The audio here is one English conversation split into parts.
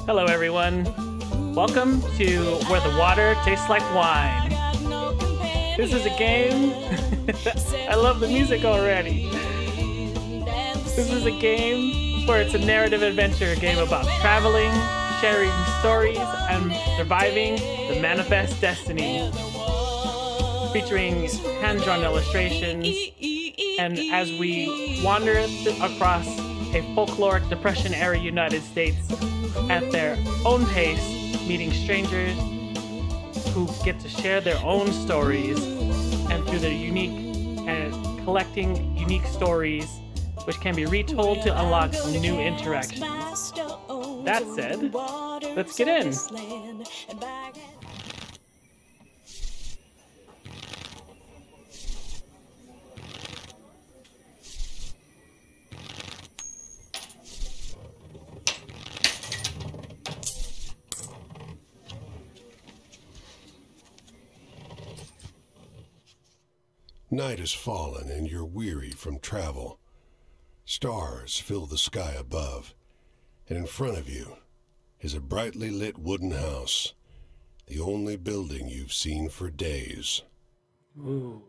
Hello, everyone. Welcome to Where the Water Tastes Like Wine. This is a game. I love the music already. This is a game where it's a narrative adventure game about traveling, sharing stories, and surviving the manifest destiny. Featuring hand-drawn illustrations, and as we wander across a folkloric Depression-era United States at their own pace, meeting strangers who get to share their own stories, and through their unique and collecting unique stories, which can be retold to unlock new interactions. That said, let's get in. Night has fallen and you're weary from travel. Stars fill the sky above, and in front of you is a brightly lit wooden house, the only building you've seen for days. Ooh.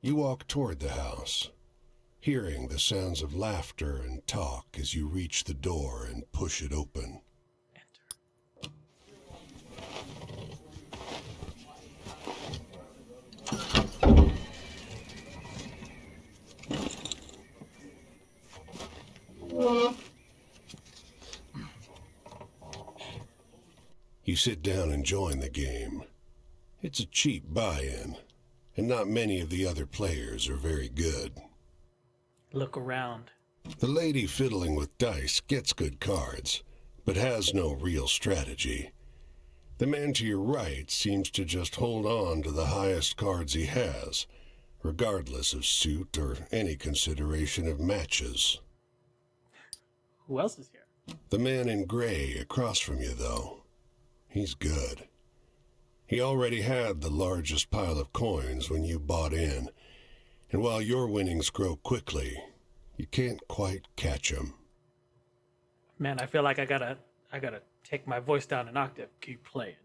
You walk toward the house, hearing the sounds of laughter and talk as you reach the door and push it open. You sit down and join the game. It's a cheap buy-in, and not many of the other players are very good. Look around. The lady fiddling with dice gets good cards, but has no real strategy. The man to your right seems to just hold on to the highest cards he has, regardless of suit or any consideration of matches. Who else is here? The man in gray across from you, though, he's good. He already had the largest pile of coins when you bought in, and while your winnings grow quickly, you can't quite catch him. Man, I feel like I gotta take my voice down an octave. Keep playing.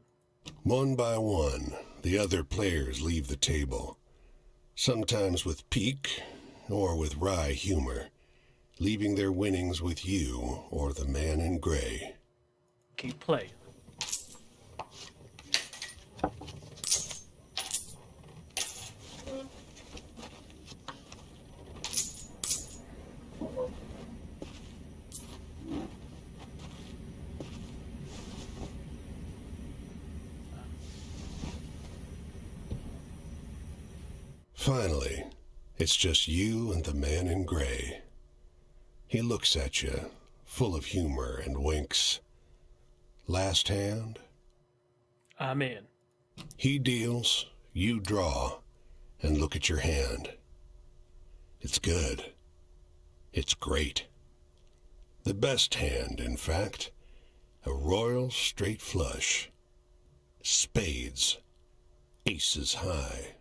One by one, the other players leave the table, sometimes with pique or with wry humor, leaving their winnings with you or the man in gray. Keep playing. Finally, it's just you and the man in gray. He looks at you, full of humor, and winks. Last hand? I'm in. He deals, you draw, and look at your hand. It's good. It's great. The best hand, in fact. A royal straight flush. Spades. Aces high.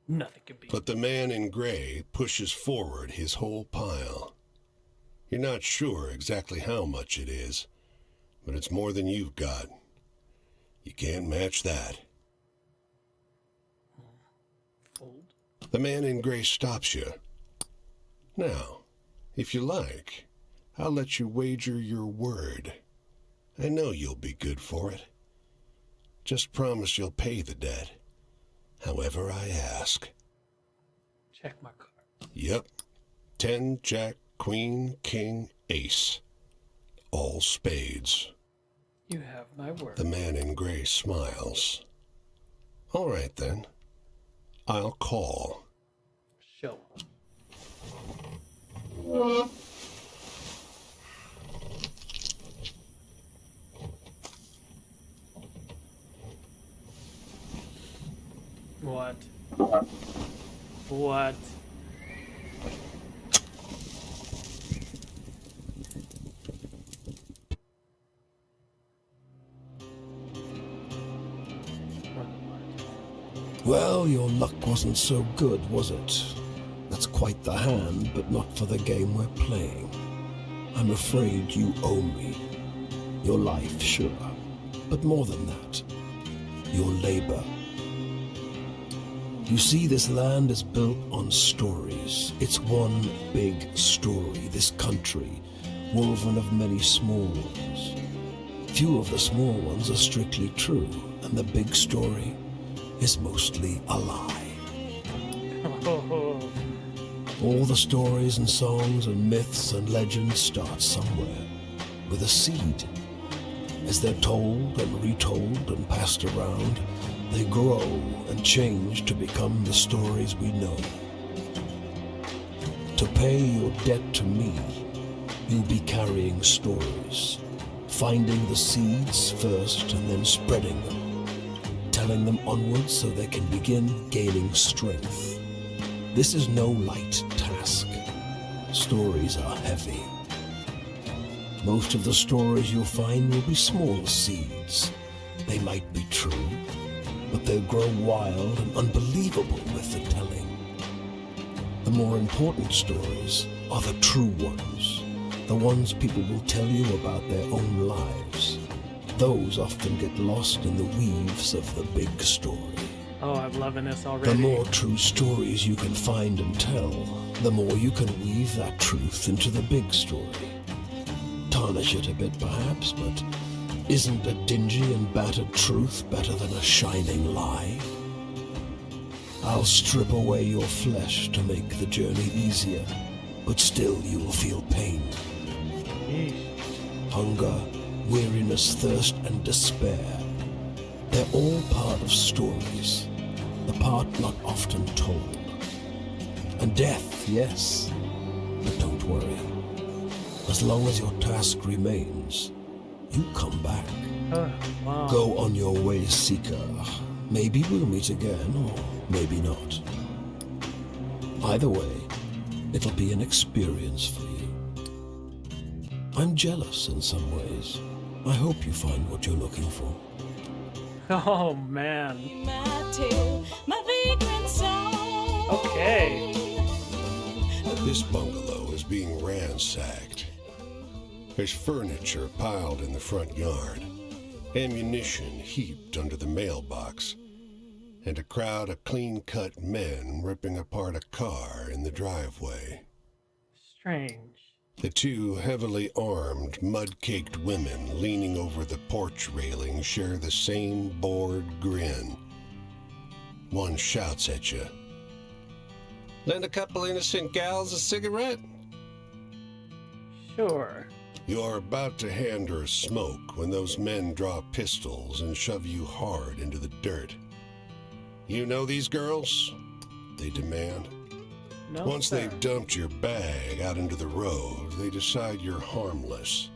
Nothing can beat. But the man in gray pushes forward his whole pile. You're not sure exactly how much it is, but it's more than you've got. You can't match that. Fold. The man in gray stops you. Now, if you like, I'll let you wager your word. I know you'll be good for it. Just promise you'll pay the debt, however I ask. Check my card. Yep. 10, Jack, Queen, King, Ace. All spades. You have my word. The man in gray smiles. All right, then. I'll call. Show. What? What? Well, your luck wasn't so good, was it? That's quite the hand, but not for the game we're playing. I'm afraid you owe me. Your life, sure, but more than that, your labor. You see, this land is built on stories. It's one big story, this country, woven of many small ones. Few of the small ones are strictly true, and the big story is mostly a lie. All the stories and songs and myths and legends start somewhere, with a seed. As they're told and retold and passed around, they grow and change to become the stories we know. To pay your debt to me, you'll be carrying stories, finding the seeds first and then spreading them, telling them onwards so they can begin gaining strength. This is no light task. Stories are heavy. Most of the stories you'll find will be small seeds. They might be true, but they'll grow wild and unbelievable with the telling. The more important stories are the true ones, the ones people will tell you about their own lives. Those often get lost in the weaves of the big story. Oh, I'm loving this already. The more true stories you can find and tell, the more you can weave that truth into the big story. Tarnish it a bit perhaps, but isn't a dingy and battered truth better than a shining lie? I'll strip away your flesh to make the journey easier, but still you will feel pain. Hunger, weariness, thirst, and despair. They're all part of stories, the part not often told. And death, yes, but don't worry. As long as your task remains, you come back. Wow. Go on your way, Seeker. Maybe we'll meet again, or maybe not. Either way, it'll be an experience for you. I'm jealous in some ways. I hope you find what you're looking for. Oh, man. Okay. This bungalow is being ransacked. There's furniture piled in the front yard, ammunition heaped under the mailbox, and a crowd of clean-cut men ripping apart a car in the driveway. Strange. The two heavily armed, mud-caked women leaning over the porch railing share the same bored grin. One shouts at you. "Lend a couple innocent gals a cigarette?" Sure. You're about to hand her a smoke when those men draw pistols and shove you hard into the dirt. "You know these girls?" they demand. No, Once sir. they've dumped your bag out into the road, they decide you're harmless.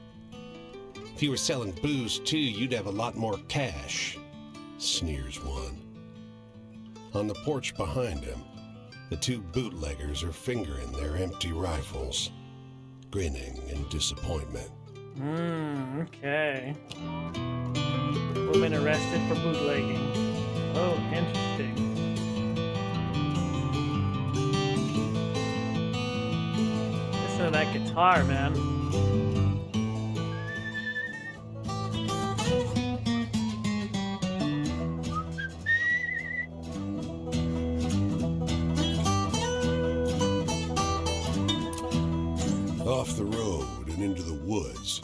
"If you were selling booze too, you'd have a lot more cash," sneers one. On the porch behind him, the two bootleggers are fingering their empty rifles, grinning in disappointment. Okay. Woman arrested for bootlegging. Oh, interesting. Listen to that guitar, man. Off the road and into the woods,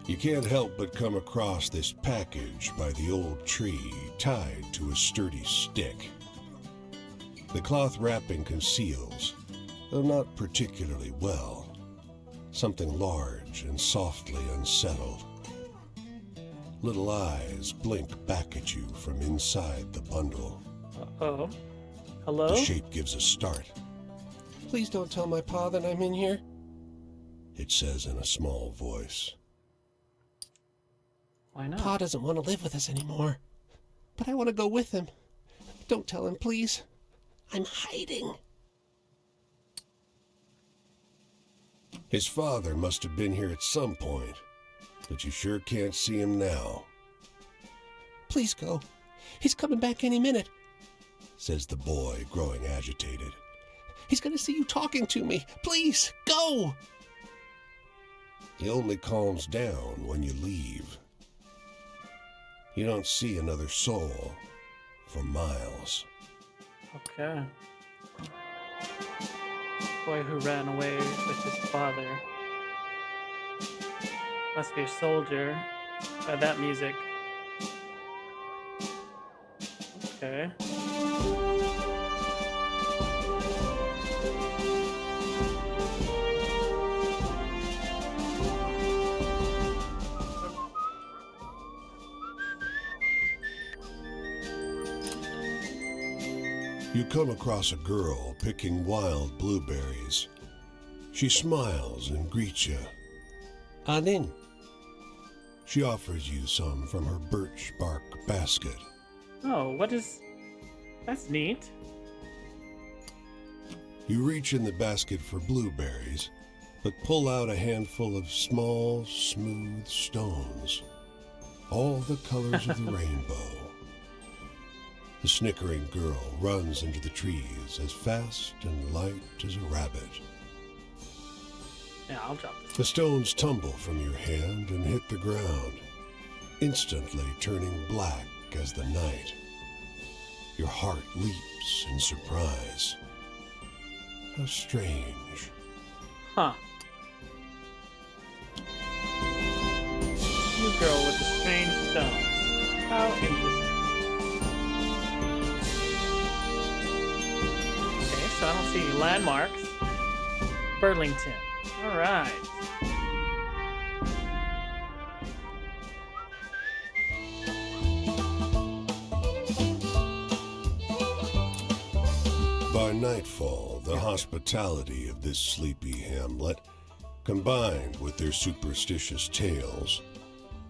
you can't help but come across this package by the old tree tied to a sturdy stick. The cloth wrapping conceals, though not particularly well, something large and softly unsettled. Little eyes blink back at you from inside the bundle. Uh-oh. Hello? The shape gives a start. "Please don't tell my pa that I'm in here." It says in a small voice. Why not? Pa doesn't want to live with us anymore. But I want to go with him. Don't tell him, please. I'm hiding. His father must have been here at some point, but you sure can't see him now, Please go. He's coming back any minute. says the boy, growing agitated. He's going to see you talking to me. Please, go! He only calms down when you leave. You don't see another soul for miles. Okay. Boy who ran away with his father. Must be a soldier by that music. Okay. You come across a girl picking wild blueberries. She smiles and greets you. Anin. She offers you some from her birch bark basket. Oh, what is... That's neat. You reach in the basket for blueberries, but pull out a handful of small, smooth stones. All the colors of the rainbow. The snickering girl runs into the trees as fast and light as a rabbit. Yeah, I'll drop this. The stones tumble from your hand and hit the ground, instantly turning black as the night. Your heart leaps in surprise. How strange. Huh. You girl with the strange stones. How interesting. Okay, so I don't see any landmarks. Burlington. Alright. By nightfall, the hospitality of this sleepy hamlet, combined with their superstitious tales,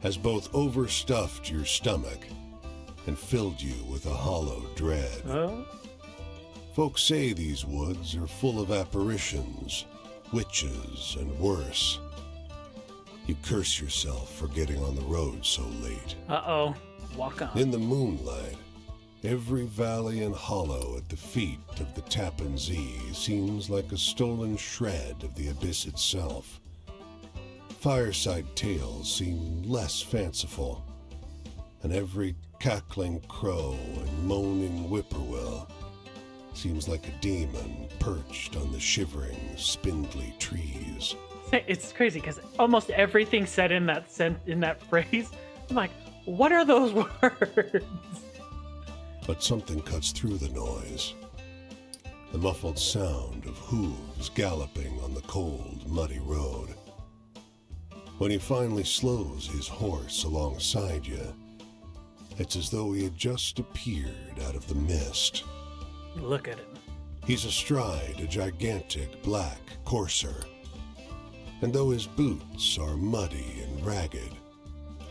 has both overstuffed your stomach and filled you with a hollow dread. Oh? Folks say these woods are full of apparitions, witches, and worse. You curse yourself for getting on the road so late. Uh-oh. Walk on. In the moonlight, every valley and hollow at the feet of the Tappan Zee seems like a stolen shred of the abyss itself. Fireside tales seem less fanciful, and every cackling crow and moaning whippoorwill seems like a demon perched on the shivering, spindly trees. It's crazy because almost everything said in that phrase, I'm like, what are those words? But something cuts through the noise. The muffled sound of hooves galloping on the cold, muddy road. When he finally slows his horse alongside you, it's as though he had just appeared out of the mist. Look at him. He's astride a gigantic black courser. And though his boots are muddy and ragged,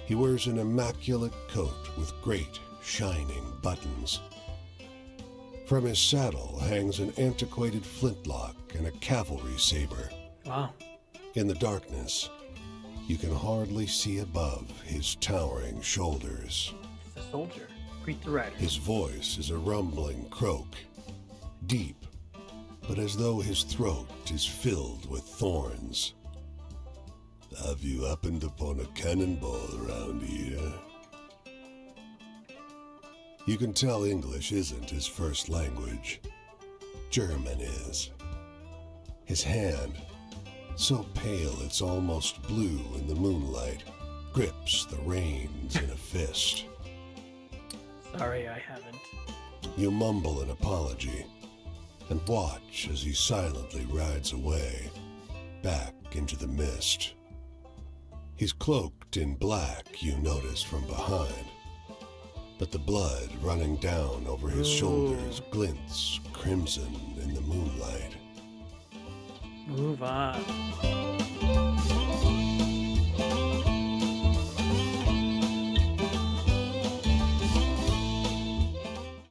he wears an immaculate coat with great, shining buttons. From his saddle hangs an antiquated flintlock and a cavalry saber. Wow. In the darkness, you can hardly see above his towering shoulders. It's a soldier. Greet the rider. His voice is a rumbling croak, deep, but as though his throat is filled with thorns. Have you happened upon a cannonball around here? You can tell English isn't his first language. German is. His hand, so pale it's almost blue in the moonlight, grips the reins in a fist. Sorry, I haven't. You mumble an apology and watch as he silently rides away, back into the mist. He's cloaked in black, you notice from behind, but the blood running down over his shoulders glints crimson in the moonlight. Move on.